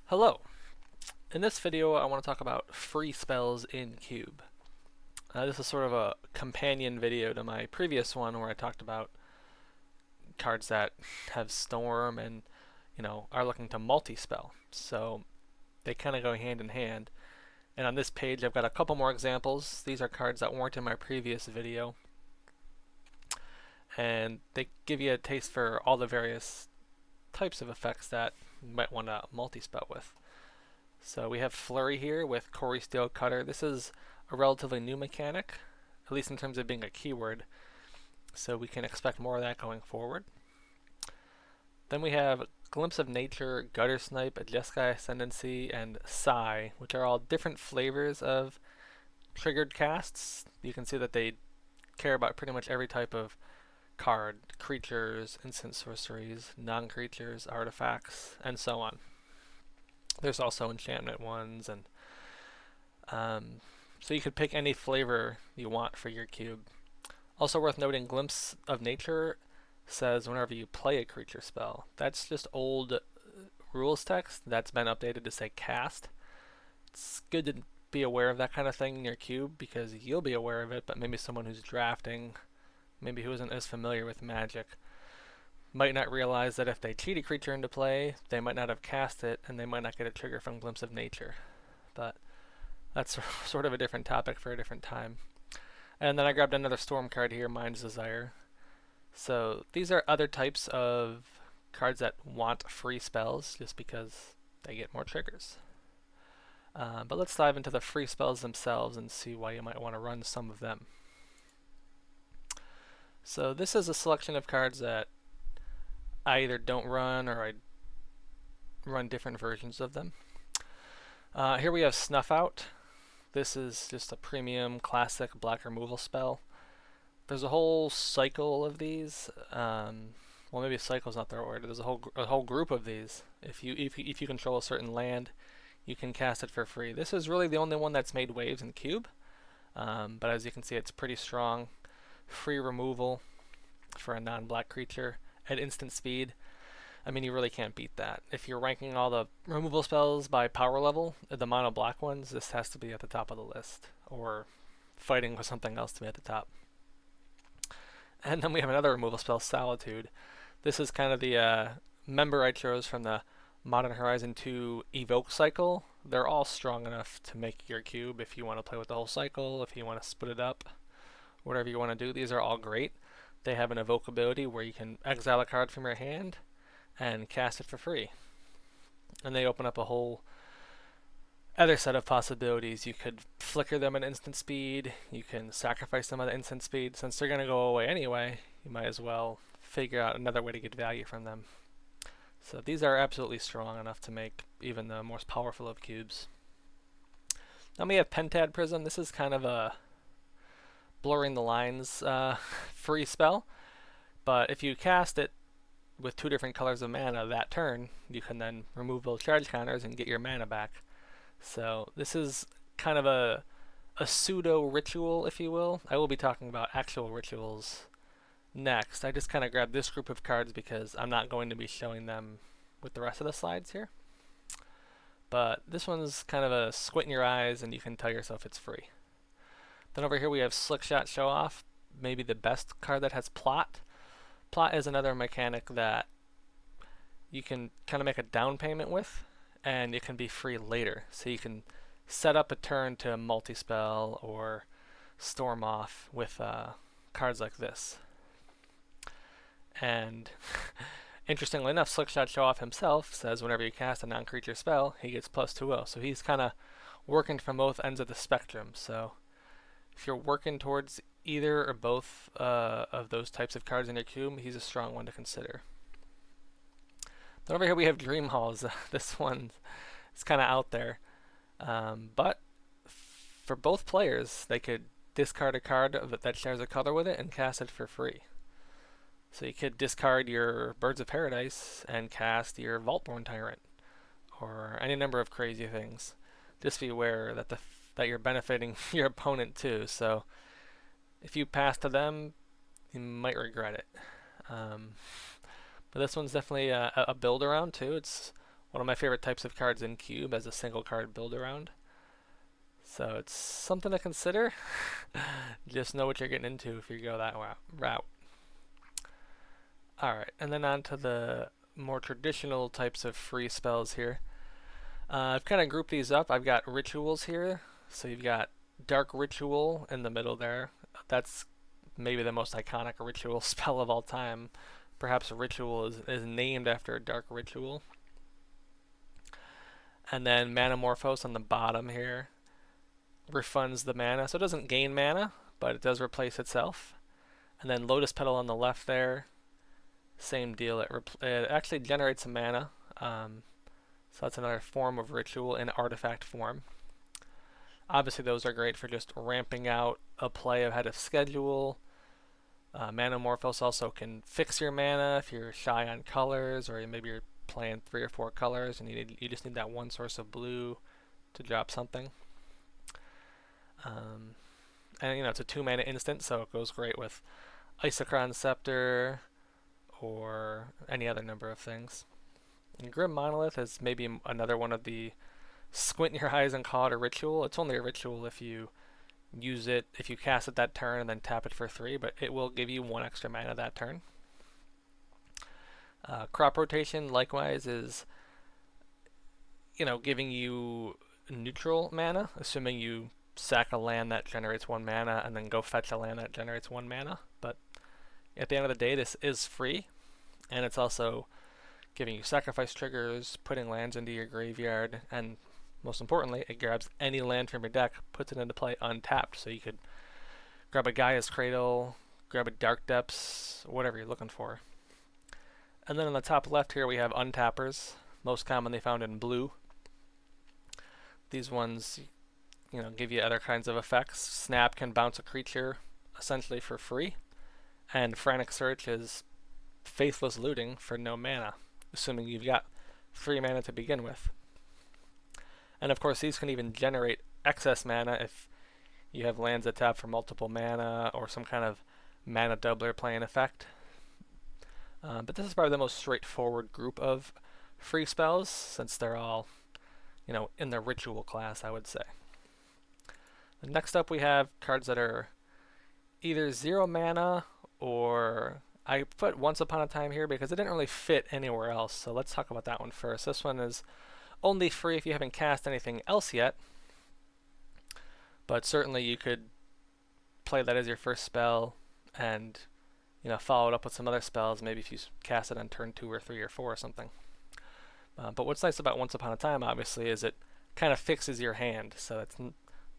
Hello. In this video I want to talk about free spells in Cube. This is sort of a companion video to my previous one where I talked about cards that have Storm and are looking to multi-spell. So they kind of go hand in hand. And on this page I've got a couple more examples. These are cards that weren't in my previous video. And they give you a taste for all the various types of effects that you might want to multi-spell with. So we have Flurry here with Core Steel Cutter. This is a relatively new mechanic, at least in terms of being a keyword, so we can expect more of that going forward. Then we have Glimpse of Nature, Gutter Snipe, Jeskai Ascendancy, and Sigh, which are all different flavors of triggered casts. You can see that they care about pretty much every type of card, creatures, instant sorceries, non-creatures, artifacts, and so on. There's also enchantment ones, and so you could pick any flavor you want for your cube. Also worth noting, Glimpse of Nature says whenever you play a creature spell. That's just old rules text that's been updated to say cast. It's good to be aware of that kind of thing in your cube because you'll be aware of it, but maybe someone who's drafting, maybe who isn't as familiar with Magic, might not realize that if they cheat a creature into play, they might not have cast it, and they might not get a trigger from Glimpse of Nature. But that's sort of a different topic for a different time. And then I grabbed another Storm card here, Mind's Desire. So these are other types of cards that want free spells, just because they get more triggers. But let's dive into the free spells themselves and see why you might want to run some of them. So this is a selection of cards that I either don't run or I run different versions of them. Here we have Snuff Out. This is just a premium classic black removal spell. There's a whole cycle of these. Well, maybe cycle's not the right word. There's a whole group of these. If you control a certain land, you can cast it for free. This is really the only one that's made waves in Cube, but as you can see, it's pretty strong. Free removal for a non-black creature at instant speed. I mean, you really can't beat that. If you're ranking all the removal spells by power level, the mono black ones, this has to be at the top of the list, or fighting with something else to be at the top. And then we have another removal spell, Solitude. This is kind of the member I chose from the Modern Horizon 2 Evoke cycle. They're all strong enough to make your cube if you want to play with the whole cycle, if you want to split it up, whatever you want to do. These are all great. They have an evoke ability where you can exile a card from your hand and cast it for free. And they open up a whole other set of possibilities. You could flicker them at instant speed, you can sacrifice them at instant speed. Since they're going to go away anyway, you might as well figure out another way to get value from them. So these are absolutely strong enough to make even the most powerful of cubes. Then we have Pentad Prism. This is kind of a blurring the lines free spell, but if you cast it with two different colors of mana that turn, you can then remove those charge counters and get your mana back. So this is kind of a pseudo ritual, if you will. I will be talking about actual rituals next. I just kind of grabbed this group of cards because I'm not going to be showing them with the rest of the slides here. But this one's kind of a squint in your eyes and you can tell yourself it's free. Then over here we have Slickshot Show Off, maybe the best card that has Plot. Plot is another mechanic that you can kind of make a down payment with, and it can be free later. So you can set up a turn to multi-spell or storm off with cards like this. And interestingly enough, Slickshot Show Off himself says whenever you cast a non-creature spell, he gets +2/0. So he's kind of working from both ends of the spectrum. So if you're working towards either or both of those types of cards in your cube, he's a strong one to consider. Then over here we have Dream Halls. This one is kind of out there. But for both players, they could discard a card that shares a color with it and cast it for free. So you could discard your Birds of Paradise and cast your Vaultborn Tyrant, or any number of crazy things. Just be aware that that you're benefiting your opponent too. So if you pass to them, you might regret it. But this one's definitely a build around too. It's one of my favorite types of cards in Cube as a single card build around. So it's something to consider. Just know what you're getting into if you go that route. Alright, and then on to the more traditional types of free spells here. I've kind of grouped these up. I've got rituals here. So you've got Dark Ritual in the middle there. That's maybe the most iconic ritual spell of all time. Perhaps a ritual is named after a dark ritual. And then Manamorphose on the bottom here refunds the mana. So it doesn't gain mana, but it does replace itself. And then Lotus Petal on the left there, same deal. It actually generates some mana. So that's another form of ritual in artifact form. Obviously those are great for just ramping out a play ahead of schedule. Manamorphose also can fix your mana if you're shy on colors, or maybe you're playing 3 or 4 colors and you just need that one source of blue to drop something. And you know, it's a 2 mana instant, so it goes great with Isochron Scepter or any other number of things. And Grim Monolith is maybe another one of the squint your eyes and call it a ritual. It's only a ritual if you use it, if you cast it that turn and then tap it for 3, but it will give you 1 extra mana that turn. Crop Rotation likewise is, you know, giving you neutral mana, assuming you sack a land that generates 1 mana and then go fetch a land that generates 1 mana. But at the end of the day, this is free, and it's also giving you sacrifice triggers, putting lands into your graveyard, and most importantly, it grabs any land from your deck, puts it into play untapped. So you could grab a Gaia's Cradle, grab a Dark Depths, whatever you're looking for. And then on the top left here we have untappers, most commonly found in blue. These ones, you know, give you other kinds of effects. Snap can bounce a creature essentially for free, and Frantic Search is faithless looting for no mana, assuming you've got 3 mana to begin with. And of course these can even generate excess mana if you have lands that tap for multiple mana or some kind of mana doubler playing effect. But this is probably the most straightforward group of free spells, since they're all, you know, in the ritual class, I would say. And next up we have cards that are either 0 mana, or I put Once Upon a Time here because it didn't really fit anywhere else, so let's talk about that one first. This one is only free if you haven't cast anything else yet, but certainly you could play that as your first spell and, you know, follow it up with some other spells, maybe if you cast it on turn 2 or 3 or 4 or something. But what's nice about Once Upon a Time, obviously, is it kind of fixes your hand. So that's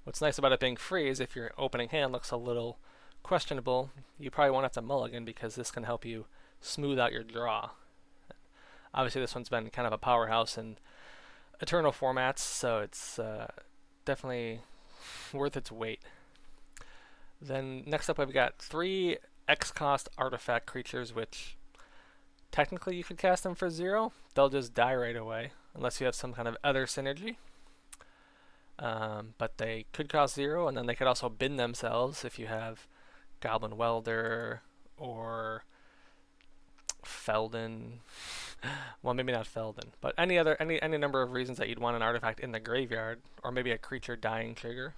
what's nice about it being free is if your opening hand looks a little questionable, you probably won't have to mulligan because this can help you smooth out your draw. Obviously, this one's been kind of a powerhouse in Eternal formats, so it's definitely worth its weight. Then next up I've got 3 X-cost artifact creatures, which technically you could cast them for 0. They'll just die right away, unless you have some kind of other synergy. But they could cost 0, and then they could also bin themselves if you have Goblin Welder or Feldon. Well, maybe not Feldon, but any number of reasons that you'd want an artifact in the graveyard, or maybe a creature dying trigger.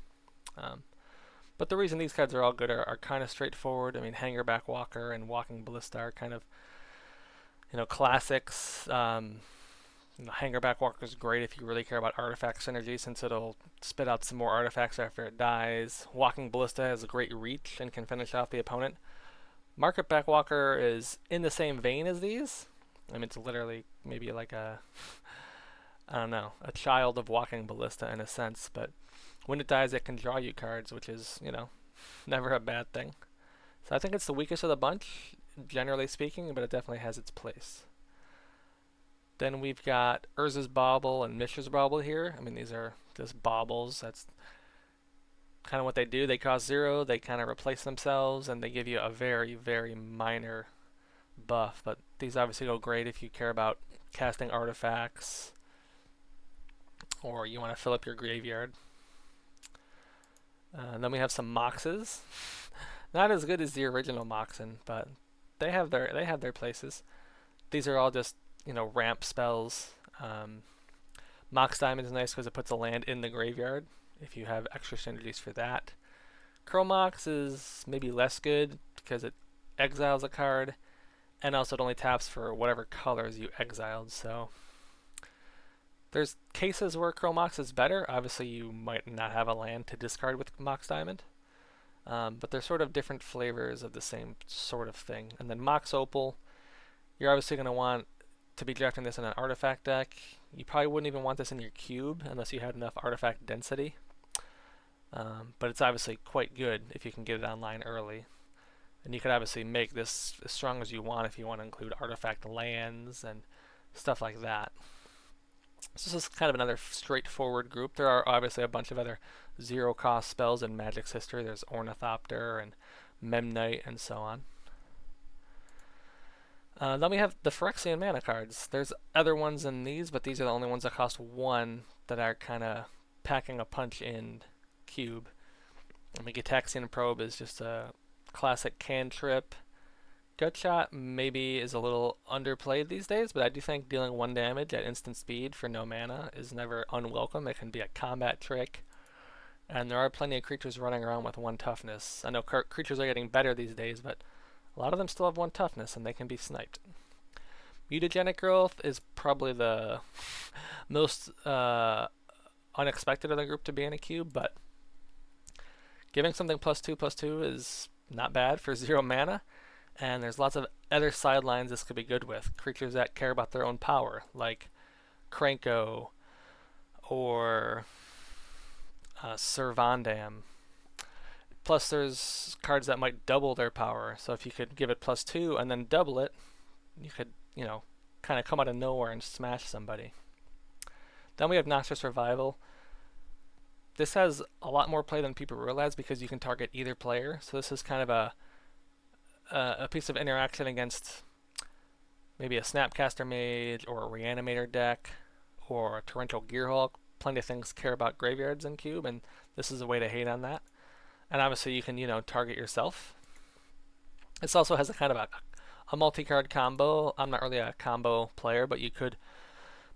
But the reason these cards are all good are kind of straightforward. I mean, Hangerback Walker and Walking Ballista are kind of, you know, classics. Hangerback Walker is great if you really care about artifact synergy, since it'll spit out some more artifacts after it dies. Walking Ballista has a great reach and can finish off the opponent. Marketback Walker is in the same vein as these. I mean, it's literally maybe like a, I don't know, a child of Walking Ballista in a sense, but when it dies it can draw you cards, which is, you know, never a bad thing. So I think it's the weakest of the bunch, generally speaking, but it definitely has its place. Then we've got Urza's Bauble and Mishra's Bauble here. I mean, these are just baubles. That's kind of what they do. They cost 0, they kind of replace themselves, and they give you a very, very minor buff. But these obviously go great if you care about casting artifacts or you want to fill up your graveyard. And then we have some Moxes. Not as good as the original Moxen, but they have their places. These are all just, you know, ramp spells. Mox Diamond is nice because it puts a land in the graveyard if you have extra synergies for that. Chromox is maybe less good because it exiles a card, and also it only taps for whatever colors you exiled, so there's cases where Chromox is better. Obviously you might not have a land to discard with Mox Diamond, but they're sort of different flavors of the same sort of thing. And then Mox Opal, you're obviously going to want to be drafting this in an artifact deck. You probably wouldn't even want this in your cube unless you had enough artifact density. But it's obviously quite good if you can get it online early. And you could obviously make this as strong as you want if you want to include artifact lands and stuff like that. So this is kind of another straightforward group. There are obviously a bunch of other zero-cost spells in Magic's history. There's Ornithopter and Memnite and so on. Then we have the Phyrexian mana cards. There's other ones in these, but these are the only ones that cost 1 that are kind of packing a punch in cube. I mean, Gitaxian Probe is just a classic cantrip. Gutshot maybe is a little underplayed these days, but I do think dealing 1 damage at instant speed for no mana is never unwelcome. It can be a combat trick, and there are plenty of creatures running around with 1 toughness. I know creatures are getting better these days, but a lot of them still have 1 toughness, and they can be sniped. Mutagenic Growth is probably the most unexpected of the group to be in a cube, but giving something +2/+2 is not bad for 0 mana, and there's lots of other sidelines this could be good with. Creatures that care about their own power, like Krenko or Sir Vondam. Plus there's cards that might double their power, so if you could give it +2 and then double it, you could, you know, kind of come out of nowhere and smash somebody. Then we have Noxious Revival. This has a lot more play than people realize because you can target either player, so this is kind of a piece of interaction against maybe a Snapcaster Mage or a Reanimator deck or a Torrential Gearhulk. Plenty of things care about graveyards in cube, and this is a way to hate on that. And obviously you can, you know, target yourself. This also has a kind of a multi-card combo. I'm not really a combo player, but you could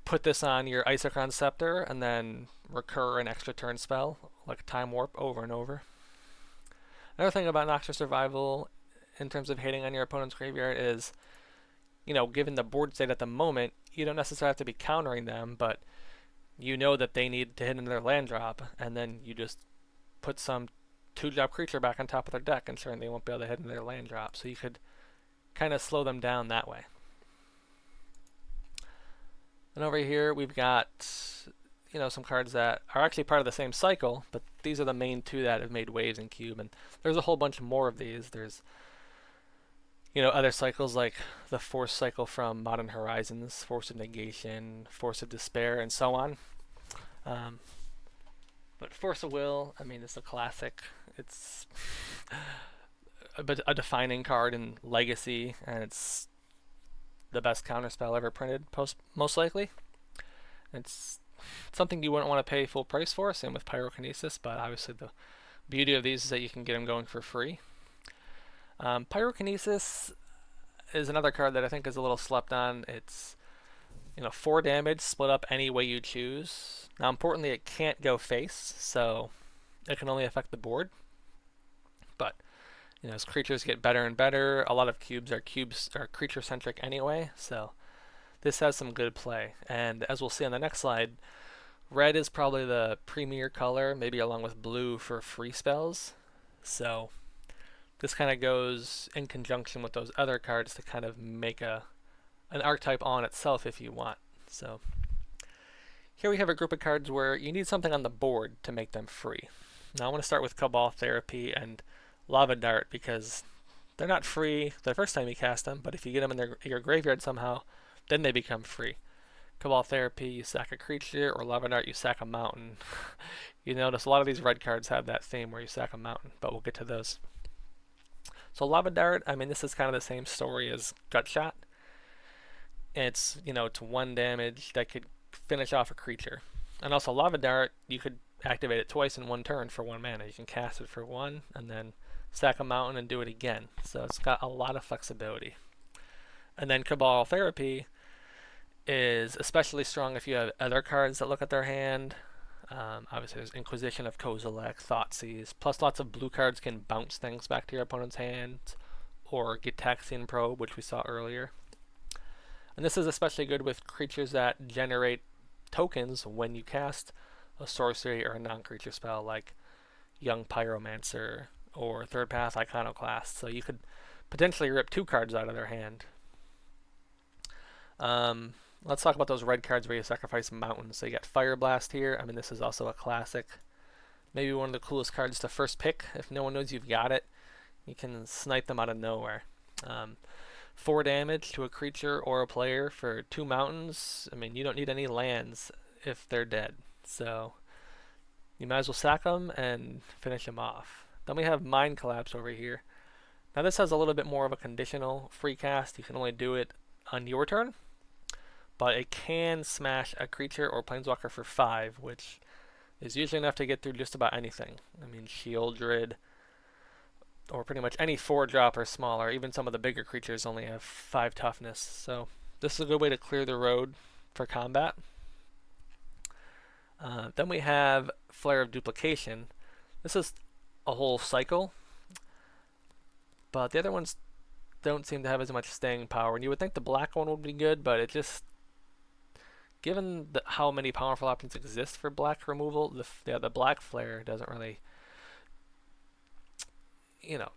put this on your Isochron Scepter and then recur an extra turn spell, like Time Warp, over and over. Another thing about Noxious Revival in terms of hating on your opponent's graveyard is, you know, given the board state at the moment, you don't necessarily have to be countering them, but you know that they need to hit into their land drop, and then you just put some 2-drop creature back on top of their deck, ensuring they won't be able to hit into their land drop. So you could kind of slow them down that way. And over here we've got, you know, some cards that are actually part of the same cycle, but these are the main 2 that have made waves in cube, and there's a whole bunch more of these. There's, you know, other cycles like the Force cycle from Modern Horizons, Force of Negation, Force of Despair, and so on. But Force of Will, I mean, it's a classic. It's a defining card in Legacy, and it's the best counterspell ever printed, most likely. It's something you wouldn't want to pay full price for, same with Pyrokinesis, but obviously the beauty of these is that you can get them going for free. Pyrokinesis is another card that I think is a little slept on. It's, you know, 4 damage split up any way you choose. Now, importantly, it can't go face, so it can only affect the board. But, you know, as creatures get better and better, a lot of cubes are creature-centric anyway, so this has some good play. And as we'll see on the next slide, red is probably the premier color, maybe along with blue for free spells. So this kind of goes in conjunction with those other cards to kind of make an archetype on itself if you want. So here we have a group of cards where you need something on the board to make them free. Now I want to start with Cabal Therapy and Lava Dart because they're not free the first time you cast them, but if you get them in your graveyard somehow, then they become free. Cabal Therapy, you sack a creature, or Lava Dart, you sack a mountain. You notice a lot of these red cards have that theme where you sack a mountain, but we'll get to those. So Lava Dart, I mean, this is kind of the same story as Gutshot. It's, you know, it's 1 damage that could finish off a creature. And also Lava Dart, you could activate it twice in 1 turn for 1 mana. You can cast it for 1 and then sack a mountain and do it again. So it's got a lot of flexibility. And then Cabal Therapy, is especially strong if you have other cards that look at their hand. Obviously, there's Inquisition of Kozilek, Thoughtseize, plus lots of blue cards can bounce things back to your opponent's hand, or Gitaxian Probe, which we saw earlier. And this is especially good with creatures that generate tokens when you cast a sorcery or a non-creature spell, like Young Pyromancer or Third Path Iconoclast. So you could potentially rip 2 cards out of their hand. Let's talk about those red cards where you sacrifice mountains. So you got Fire Blast here. I mean, this is also a classic. Maybe one of the coolest cards to first pick. If no one knows you've got it, you can snipe them out of nowhere. 4 damage to a creature or a player for 2 mountains. I mean, you don't need any lands if they're dead. So you might as well sack them and finish them off. Then we have Mind Collapse over here. Now this has a little bit more of a conditional free cast. You can only do it on your turn, but it can smash a creature or planeswalker for 5, which is usually enough to get through just about anything. I mean, Shieldred, or pretty much any 4-drop or smaller. Even some of the bigger creatures only have 5 toughness. So this is a good way to clear the road for combat. Then we have Flare of Duplication. This is a whole cycle, but the other ones don't seem to have as much staying power. And you would think the black one would be good, but it just, given how many powerful options exist for black removal, the black flare doesn't really,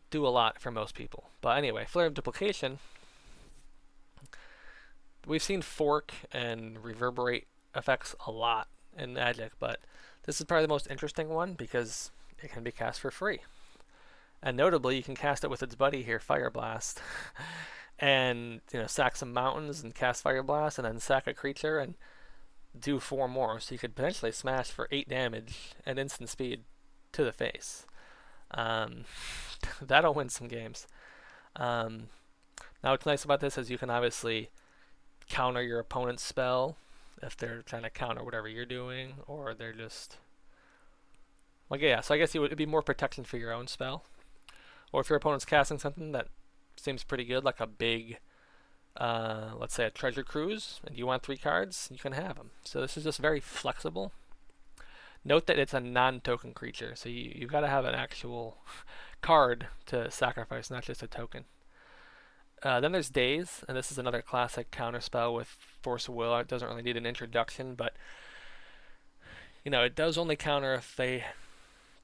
do a lot for most people. But anyway, Flare of Duplication. We've seen fork and reverberate effects a lot in Magic, but this is probably the most interesting one because it can be cast for free. And notably, you can cast it with its buddy here, Fire Blast, and sack some mountains and cast Fire Blast, and then sack a creature and do 4 more. So you could potentially smash for 8 damage and instant speed to the face. That'll win some games. Now, what's nice about this is you can obviously counter your opponent's spell if they're trying to counter whatever you're doing, or they're just so I guess it'd be more protection for your own spell. Or if your opponent's casting something that seems pretty good, like a big, let's say a Treasure Cruise, and you want 3 cards, you can have them. So this is just very flexible. Note that it's a non-token creature, so you've got to have an actual card to sacrifice, not just a token. Then there's Daze, and this is another classic counter spell with Force of Will. It doesn't really need an introduction, but it does only counter if they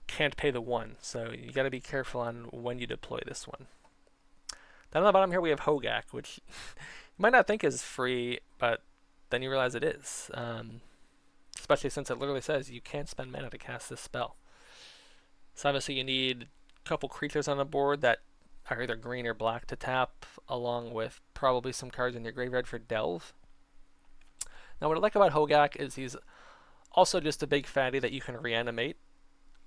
can't pay the 1, so you got to be careful on when you deploy this one. Then on the bottom here we have Hogak, which you might not think is free, but then you realize it is. Especially since it literally says you can't spend mana to cast this spell. So obviously you need a couple creatures on the board that are either green or black to tap, along with probably some cards in your graveyard for Delve. Now what I like about Hogak is he's also just a big fatty that you can reanimate,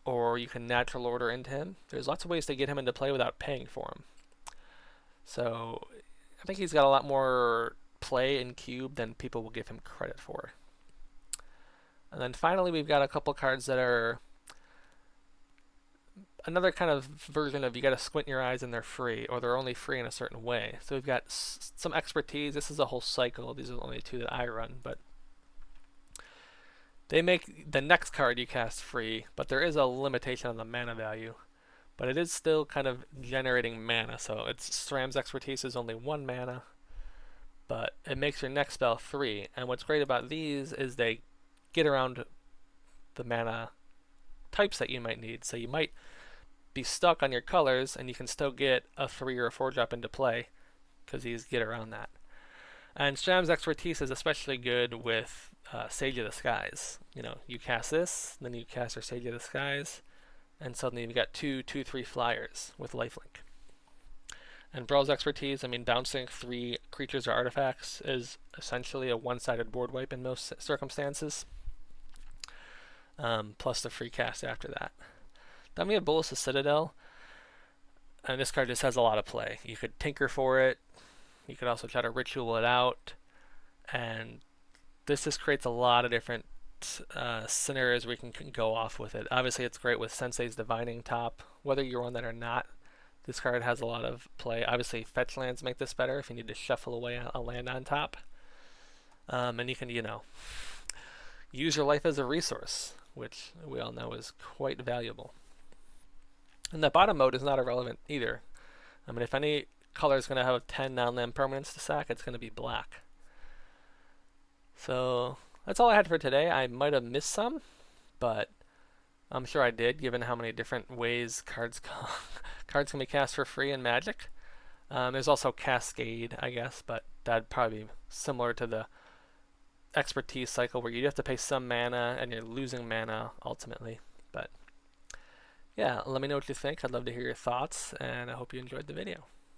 or you can natural order into him. There's lots of ways to get him into play without paying for him. So I think he's got a lot more play in Cube than people will give him credit for. And then finally we've got a couple cards that are another kind of version of you got to squint your eyes and they're free, or they're only free in a certain way. So we've got some expertise. This is a whole cycle. These are the only 2 that I run, but they make the next card you cast free, but there is a limitation on the mana value. But it is still kind of generating mana, so it's SRAM's expertise is only 1 mana, but it makes your next spell free. And what's great about these is they get around the mana types that you might need. So you might be stuck on your colors, and you can still get a 3 or a 4-drop into play because these get around that. And SRAM's expertise is especially good with Sage of the Skies. You cast this, then you cast your Sage of the Skies, and suddenly you've got 2/2/3 flyers with lifelink. And Brawl's expertise, bouncing 3 creatures or artifacts is essentially a one-sided board wipe in most circumstances. Plus the free cast after that. Then we have Bolas' Citadel, and this card just has a lot of play. You could tinker for it, you could also try to ritual it out, and this just creates a lot of different scenarios where you can go off with it. Obviously it's great with Sensei's Divining Top. Whether you run that or not, this card has a lot of play. Obviously fetch lands make this better if you need to shuffle away a land on top. And you can, use your life as a resource, which we all know is quite valuable. And the bottom mode is not irrelevant either. I mean, if any color is going to have 10 non-land permanents to sack, it's going to be black. So that's all I had for today. I might have missed some, but I'm sure I did, given how many different ways cards can be cast for free in Magic. There's also Cascade, I guess, but that'd probably be similar to the expertise cycle where you have to pay some mana and you're losing mana ultimately. But yeah, let me know what you think. I'd love to hear your thoughts, and I hope you enjoyed the video.